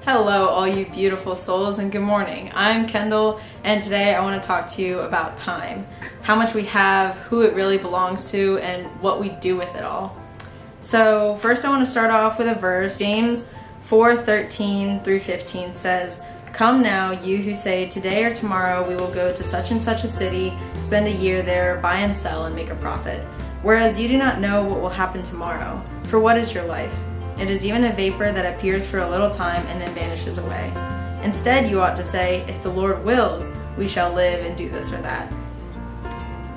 Hello, all you beautiful souls, and good morning. I'm Kendall, and today I want to talk to you about time. How much we have, who it really belongs to, and what we do with it all. So first I want to start off with a verse. James 4:13 through 15 says, "Come now, you who say, today or tomorrow we will go to such and such a city, spend a year there, buy and sell, and make a profit. Whereas you do not know what will happen tomorrow. For what is your life? It is even a vapor that appears for a little time and then vanishes away. Instead, you ought to say, if the Lord wills, we shall live and do this or that."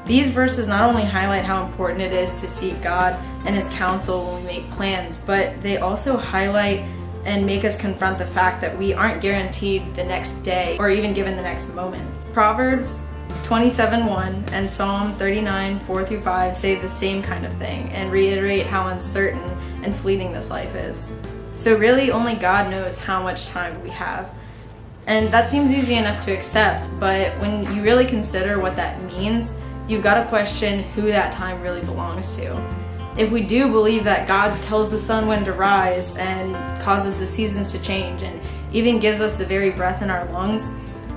These verses not only highlight how important it is to seek God and His counsel when we make plans, but they also highlight and make us confront the fact that we aren't guaranteed the next day or even given the next moment. Proverbs 27:1 and Psalm 39:4 through 5 say the same kind of thing and reiterate how uncertain and fleeting this life is. So really only God knows how much time we have. And that seems easy enough to accept, but when you really consider what that means, you've got to question who that time really belongs to. If we do believe that God tells the sun when to rise and causes the seasons to change and even gives us the very breath in our lungs,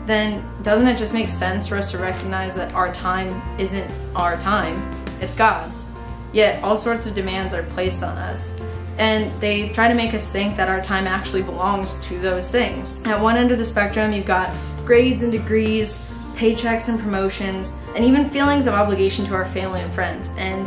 then doesn't it just make sense for us to recognize that our time isn't our time, it's God's? Yet all sorts of demands are placed on us, and they try to make us think that our time actually belongs to those things. At one end of the spectrum, you've got grades and degrees, paychecks and promotions, and even feelings of obligation to our family and friends, and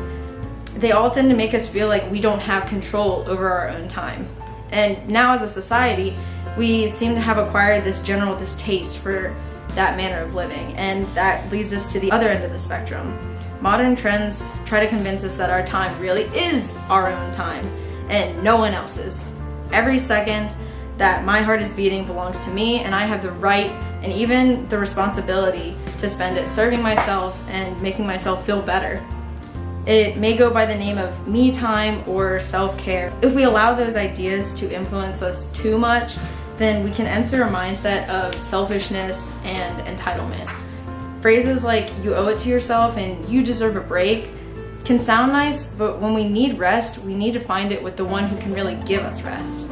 they all tend to make us feel like we don't have control over our own time. And now as a society, we seem to have acquired this general distaste for that manner of living, and that leads us to the other end of the spectrum. Modern trends try to convince us that our time really is our own time and no one else's. Every second that my heart is beating belongs to me, and I have the right and even the responsibility to spend it serving myself and making myself feel better. It may go by the name of me time or self-care. If we allow those ideas to influence us too much, then we can enter a mindset of selfishness and entitlement. Phrases like "you owe it to yourself" and "you deserve a break" can sound nice, but when we need rest, we need to find it with the one who can really give us rest,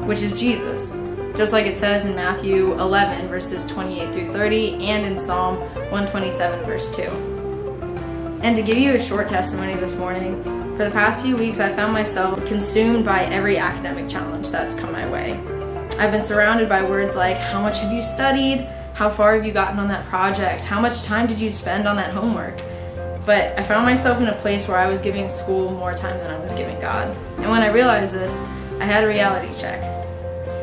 which is Jesus. Just like it says in Matthew 11 verses 28 through 30 and in Psalm 127 verse 2. And to give you a short testimony this morning, for the past few weeks I found myself consumed by every academic challenge that's come my way. I've been surrounded by words like, how much have you studied? How far have you gotten on that project? How much time did you spend on that homework? But I found myself in a place where I was giving school more time than I was giving God. And when I realized this, I had a reality check.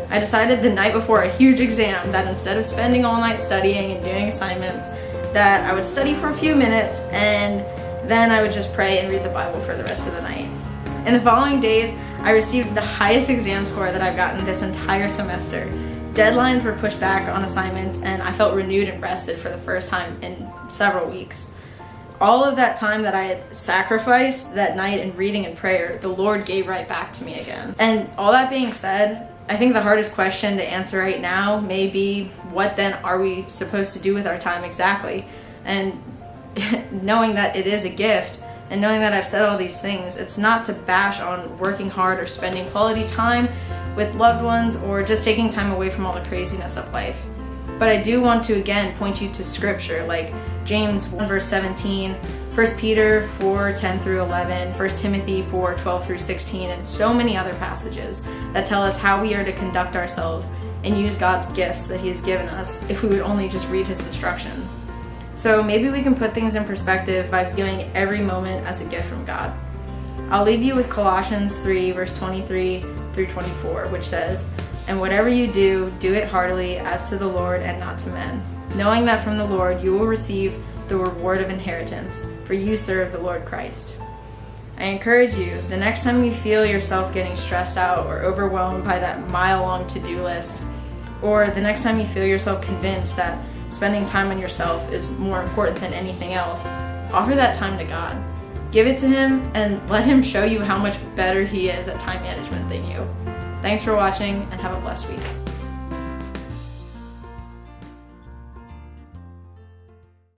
I decided the night before a huge exam that instead of spending all night studying and doing assignments, that I would study for a few minutes and then I would just pray and read the Bible for the rest of the night. In the following days, I received the highest exam score that I've gotten this entire semester. Deadlines were pushed back on assignments, and I felt renewed and rested for the first time in several weeks. All of that time that I had sacrificed that night in reading and prayer, the Lord gave right back to me again. And all that being said, I think the hardest question to answer right now may be, what then are we supposed to do with our time exactly? And knowing that it is a gift, and knowing that I've said all these things, it's not to bash on working hard or spending quality time with loved ones or just taking time away from all the craziness of life. But I do want to again point you to scripture like James 1 verse 17, 1 Peter 4:10 through 11, 1 Timothy 4:12 through 16, and so many other passages that tell us how we are to conduct ourselves and use God's gifts that He has given us if we would only just read His instruction. So maybe we can put things in perspective by viewing every moment as a gift from God. I'll leave you with Colossians 3 verse 23 through 24, which says, "And whatever you do, do it heartily as to the Lord and not to men, knowing that from the Lord you will receive the reward of inheritance, for you serve the Lord Christ." I encourage you, the next time you feel yourself getting stressed out or overwhelmed by that mile-long to-do list, or the next time you feel yourself convinced that spending time on yourself is more important than anything else, offer that time to God. Give it to Him and let Him show you how much better He is at time management than you. Thanks for watching and have a blessed week.